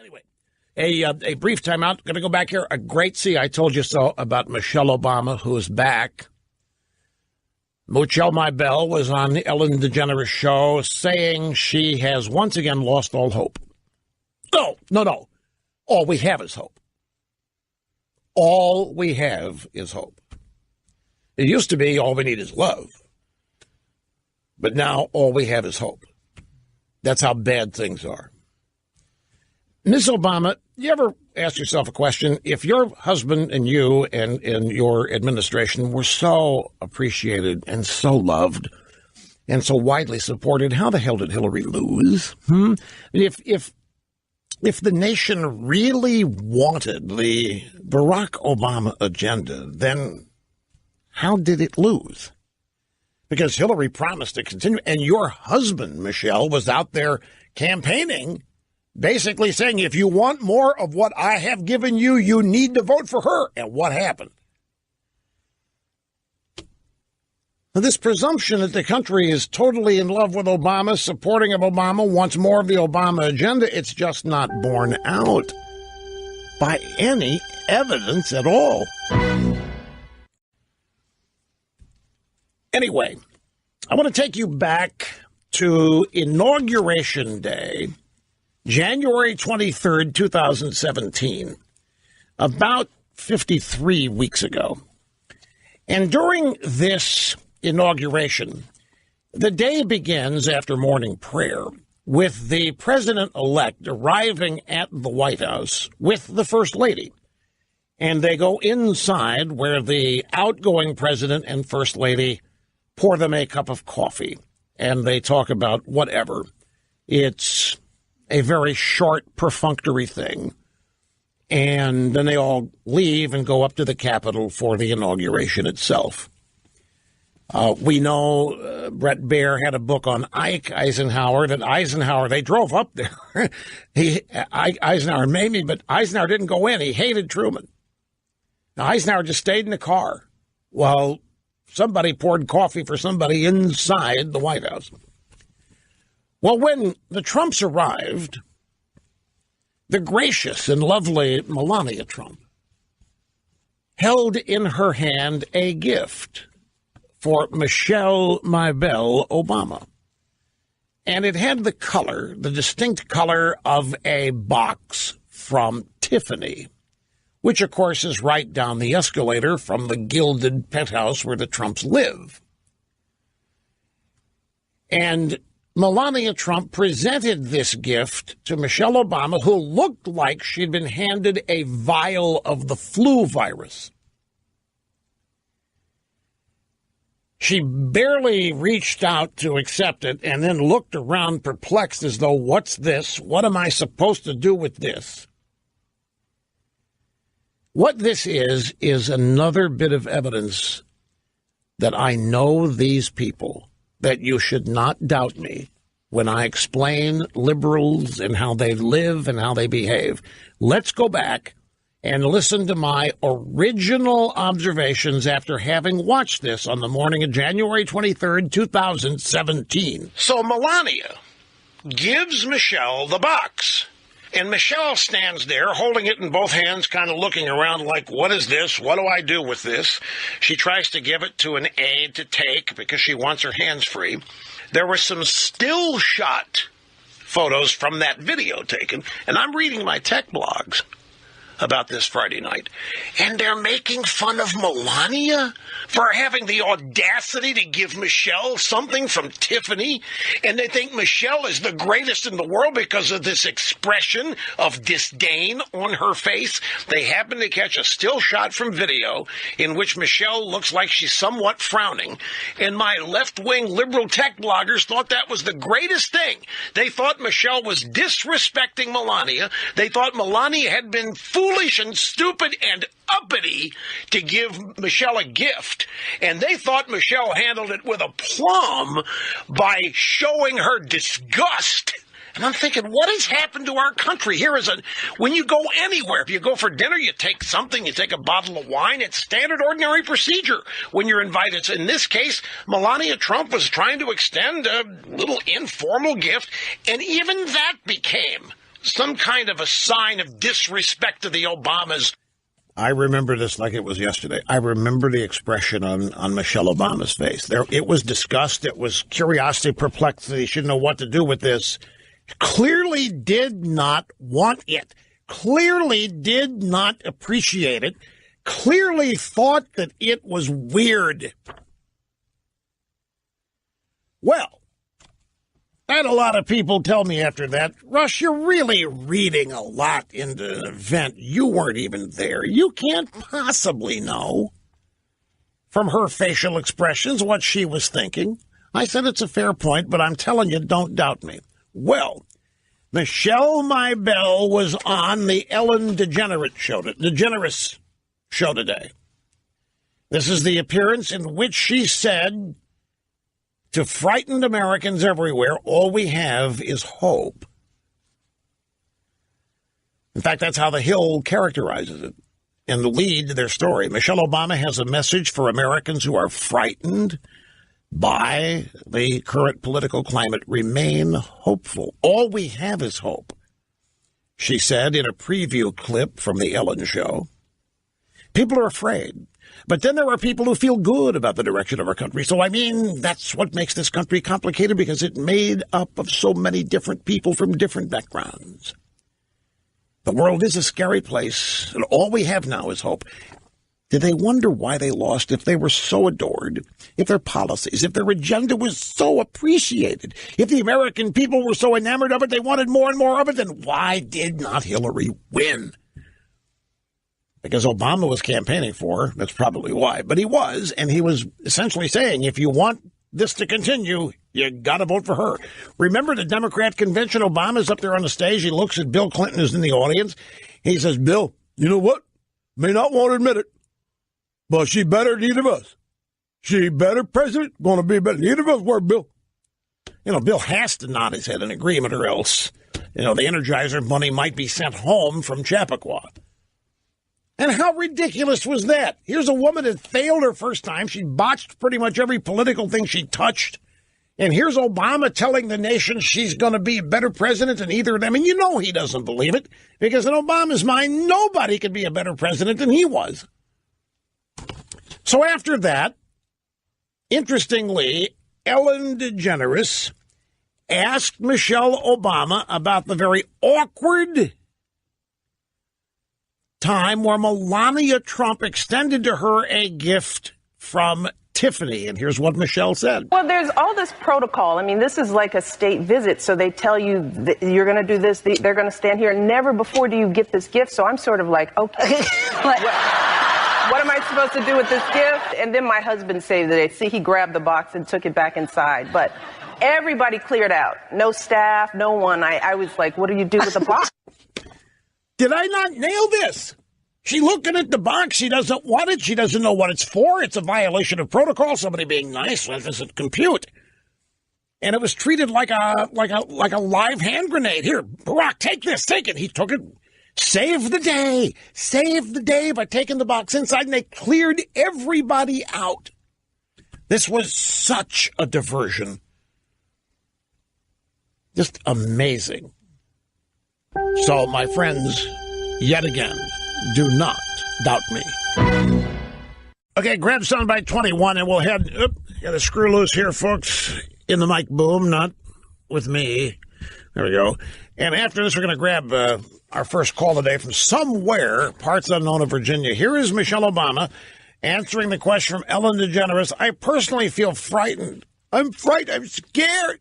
Anyway, a brief timeout. Going to go back here. A great see, I told you so, about Michelle Obama, who is back. Michelle Bell was on the Ellen DeGeneres show saying she has once again lost all hope. No. All we have is hope. All we have is hope. It used to be all we need is love. But now all we have is hope. That's how bad things are. Ms. Obama, you ever ask yourself a question? If your husband and you and your administration were so appreciated and so loved and so widely supported, how the hell did Hillary lose? If the nation really wanted the Barack Obama agenda, then how did it lose? Because Hillary promised to continue, and your husband, Michelle, was out there campaigning, basically saying, if you want more of what I have given you, you need to vote for her. And what happened? This presumption that the country is totally in love with Obama, supporting of Obama, wants more of the Obama agenda, it's just not borne out by any evidence at all. Anyway, I want to take you back to Inauguration Day, January 23rd, 2017, about 53 weeks ago. And during this inauguration, the day begins after morning prayer with the president-elect arriving at the White House with the First Lady. And they go inside where the outgoing president and First Lady pour them a cup of coffee, and they talk about whatever. It's a very short, perfunctory thing. And then they all leave and go up to the Capitol for the inauguration itself. We know Brett Baer had a book on Ike Eisenhower, that Eisenhower, they drove up there. Eisenhower made me, but Eisenhower didn't go in. He hated Truman. Now, Eisenhower just stayed in the car while somebody poured coffee for somebody inside the White House. Well, when the Trumps arrived, the gracious and lovely Melania Trump held in her hand a gift for Michelle Bell Obama. And it had the distinct color of a box from Tiffany, which, of course, is right down the escalator from the gilded penthouse where the Trumps live. And Melania Trump presented this gift to Michelle Obama, who looked like she'd been handed a vial of the flu virus. She barely reached out to accept it and then looked around perplexed as though, what's this? What am I supposed to do with this? What this is another bit of evidence that I know these people, that you should not doubt me when I explain liberals and how they live and how they behave. Let's go back and listen to my original observations after having watched this on the morning of January 23rd, 2017. So Melania gives Michelle the box. And Michelle stands there holding it in both hands, kind of looking around like, what is this? What do I do with this? She tries to give it to an aide to take because she wants her hands free. There were some still shot photos from that video taken, and I'm reading my tech blogs about this Friday night, and they're making fun of Melania for having the audacity to give Michelle something from Tiffany, and they think Michelle is the greatest in the world because of this expression of disdain on her face. They happen to catch a still shot from video in which Michelle looks like she's somewhat frowning, and my left-wing liberal tech bloggers thought that was the greatest thing. They thought Michelle was disrespecting Melania. They thought Melania had been foolish and stupid and uppity to give Michelle a gift. And they thought Michelle handled it with aplomb by showing her disgust. And I'm thinking, what has happened to our country? When you go anywhere, if you go for dinner, you take something, you take a bottle of wine, it's standard ordinary procedure when you're invited. So in this case, Melania Trump was trying to extend a little informal gift, and even that became some kind of a sign of disrespect to the Obamas. I remember this like it was yesterday. I remember the expression on Michelle Obama's face. It was disgust. It was curiosity, perplexity. She didn't know what to do with this. Clearly did not want it. Clearly did not appreciate it. Clearly thought that it was weird. Well, I had a lot of people tell me after that, Rush, you're really reading a lot into an event. You weren't even there. You can't possibly know from her facial expressions what she was thinking. I said it's a fair point, but I'm telling you, don't doubt me. Well, Michelle Maybell was on the Ellen DeGeneres show today. This is the appearance in which she said to frightened Americans everywhere, all we have is hope. In fact, that's how The Hill characterizes it in the lead to their story. Michelle Obama has a message for Americans who are frightened by the current political climate. Remain hopeful. All we have is hope, she said in a preview clip from the Ellen show. People are afraid. But then there are people who feel good about the direction of our country. So, I mean, that's what makes this country complicated, because it's made up of so many different people from different backgrounds. The world is a scary place, and all we have now is hope. Did they wonder why they lost if they were so adored, if their policies, if their agenda was so appreciated, if the American people were so enamored of it, they wanted more and more of it, then why did not Hillary win? Because Obama was campaigning for her. That's probably why. But he was, and he was essentially saying, if you want this to continue, you got to vote for her. Remember the Democrat convention? Obama's up there on the stage. He looks at Bill Clinton, who's in the audience. He says, Bill, you know what? May not want to admit it, but she better than either of us. She better president, going to be better than either of us were, Bill. You know, Bill has to nod his head in agreement, or else, the Energizer money might be sent home from Chappaqua. And how ridiculous was that? Here's a woman that failed her first time. She botched pretty much every political thing she touched. And here's Obama telling the nation she's going to be a better president than either of them. And he doesn't believe it, because in Obama's mind, nobody could be a better president than he was. So after that, interestingly, Ellen DeGeneres asked Michelle Obama about the very awkward time where Melania Trump extended to her a gift from Tiffany. And here's what Michelle said. Well, there's all this protocol. I mean, this is like a state visit. So they tell you that you're going to do this. They're going to stand here. Never before do you get this gift. So I'm sort of like, okay, what am I supposed to do with this gift? And then my husband saved it. See, he grabbed the box and took it back inside. But everybody cleared out. No staff, no one. I was like, what do you do with the box? Did I not nail this? She looking at the box. She doesn't want it. She doesn't know what it's for. It's a violation of protocol. Somebody being nice doesn't compute. And it was treated like a live hand grenade. Here, Barack, take this. Take it. He took it. Saved the day. Saved the day by taking the box inside, and they cleared everybody out. This was such a diversion. Just amazing. So, my friends, yet again, do not doubt me. Okay, grab soundbite 21, and we'll head. Got a screw loose here, folks, in the mic boom, not with me. There we go. And after this, we're going to grab our first call today from somewhere, parts unknown of Virginia. Here is Michelle Obama answering the question from Ellen DeGeneres. I personally feel frightened. I'm frightened. I'm scared.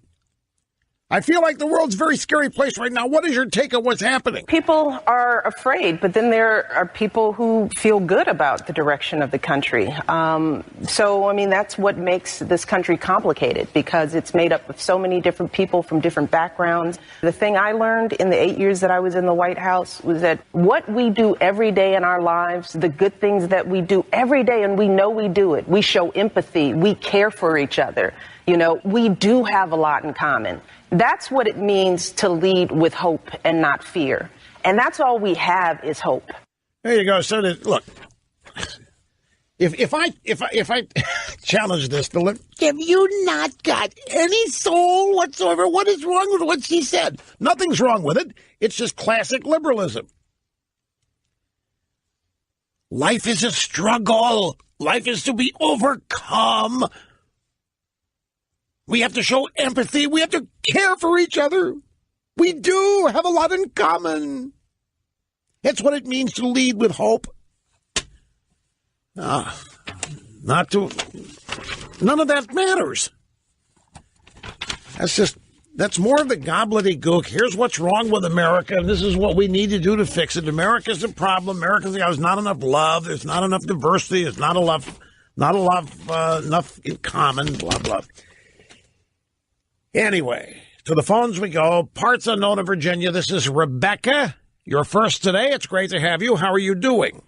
I feel like the world's a very scary place right now. What is your take on what's happening? People are afraid, but then there are people who feel good about the direction of the country. That's what makes this country complicated, because it's made up of so many different people from different backgrounds. The thing I learned in the 8 years that I was in the White House was that what we do every day in our lives, the good things that we do every day, and we know we do it, we show empathy, we care for each other. We do have a lot in common. That's what it means to lead with hope and not fear. And that's all we have is hope. There you go. So, look, If I challenge this, have you not got any soul whatsoever? What is wrong with what she said? Nothing's wrong with it. It's just classic liberalism. Life is a struggle. Life is to be overcome. We have to show empathy. We have to care for each other. We do have a lot in common. That's what it means to lead with hope. None of that matters. That's more of the gobbledygook. Here's what's wrong with America, and this is what we need to do to fix it. America's the problem. There's not enough love. There's not enough diversity. There's not enough in common, blah, blah. Anyway, to the phones we go. Parts unknown of Virginia. This is Rebecca. You're first today. It's great to have you. How are you doing?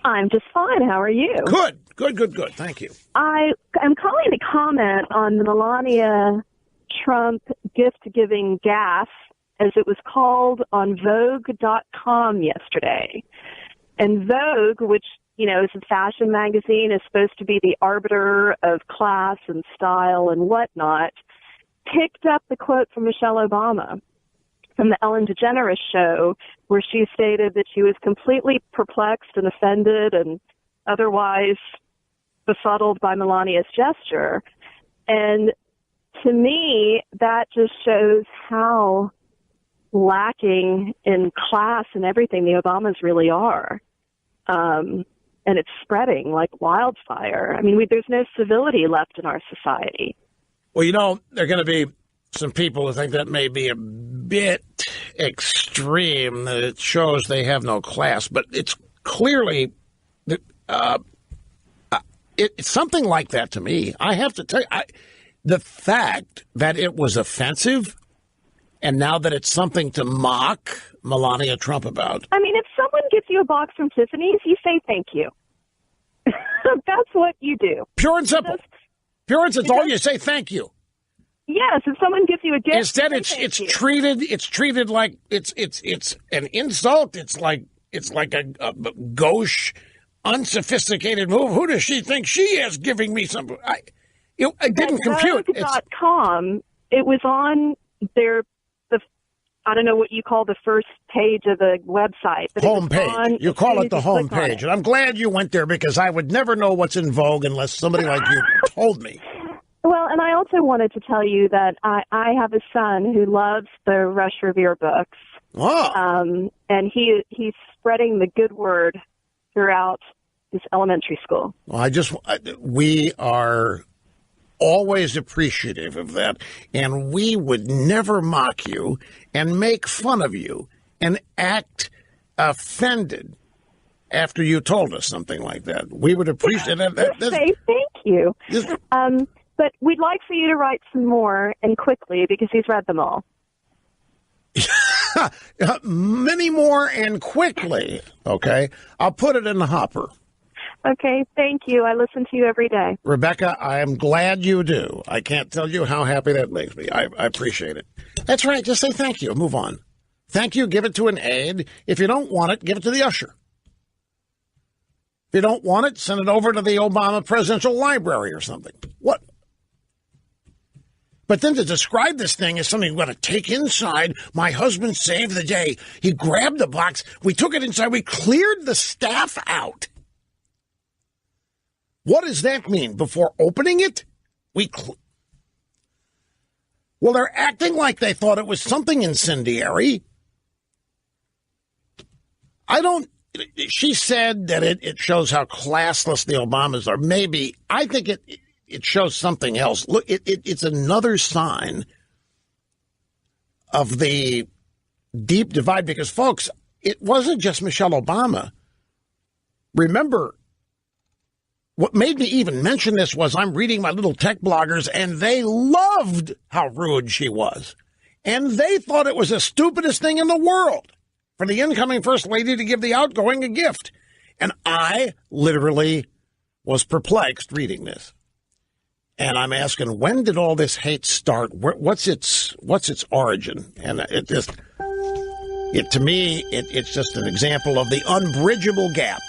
I'm just fine. How are you? Good. Thank you. I am calling to comment on the Melania Trump gift-giving gaffe, as it was called on Vogue.com yesterday. And Vogue, which, is a fashion magazine, is supposed to be the arbiter of class and style and whatnot, picked up the quote from Michelle Obama from the Ellen DeGeneres show, where she stated that she was completely perplexed and offended and otherwise befuddled by Melania's gesture. And to me, that just shows how lacking in class and everything the Obamas really are. And it's spreading like wildfire. I mean, there's no civility left in our society. Well, there are going to be some people who think that may be a bit extreme, that it shows they have no class. But it's clearly it's something like that to me. I have to tell you, the fact that it was offensive, and now that it's something to mock Melania Trump about. I mean, if someone gives you a box from Tiffany's, you say thank you. That's what you do. Pure and simple. Pure and simple. You say thank you. Yes, if someone gives you a gift, instead it's treated like it's an insult. It's like a gauche, unsophisticated move. Who does she think she is, giving me something? It didn't compute. Vogue.com, it was on I don't know what you call the first page of the website. Homepage. You call it the homepage. And I'm glad you went there, because I would never know what's in Vogue unless somebody like you told me. Well, and I also wanted to tell you that I have a son who loves the Rush Revere books. Oh. And he's spreading the good word throughout his elementary school. Well, we are always appreciative of that, and we would never mock you and make fun of you and act offended after you told us something like that. We would appreciate that. Say thank you. But we'd like for you to write some more, and quickly, because he's read them all. Many more and quickly. Okay. I'll put it in the hopper. Okay, thank you. I listen to you every day. Rebecca, I am glad you do. I can't tell you how happy that makes me. I appreciate it. That's right. Just say thank you. Move on. Thank you. Give it to an aide. If you don't want it, give it to the usher. If you don't want it, send it over to the Obama Presidential Library or something. What? But then to describe this thing as something we're going to take inside, my husband saved the day. He grabbed the box. We took it inside. We cleared the staff out. What does that mean? Before opening it, well, they're acting like they thought it was something incendiary. She said that it shows how classless the Obamas are. Maybe. I think it shows something else. Look, it's another sign of the deep divide, because, folks, it wasn't just Michelle Obama. Remember, what made me even mention this was I'm reading my little tech bloggers, and they loved how rude she was. And they thought it was the stupidest thing in the world for the incoming first lady to give the outgoing a gift. And I literally was perplexed reading this. And I'm asking, when did all this hate start? What's its origin? And to me, it's just an example of the unbridgeable gap.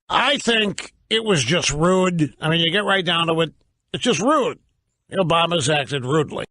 I think it was just rude. I mean, you get right down to it. It's just rude. Obama's acted rudely.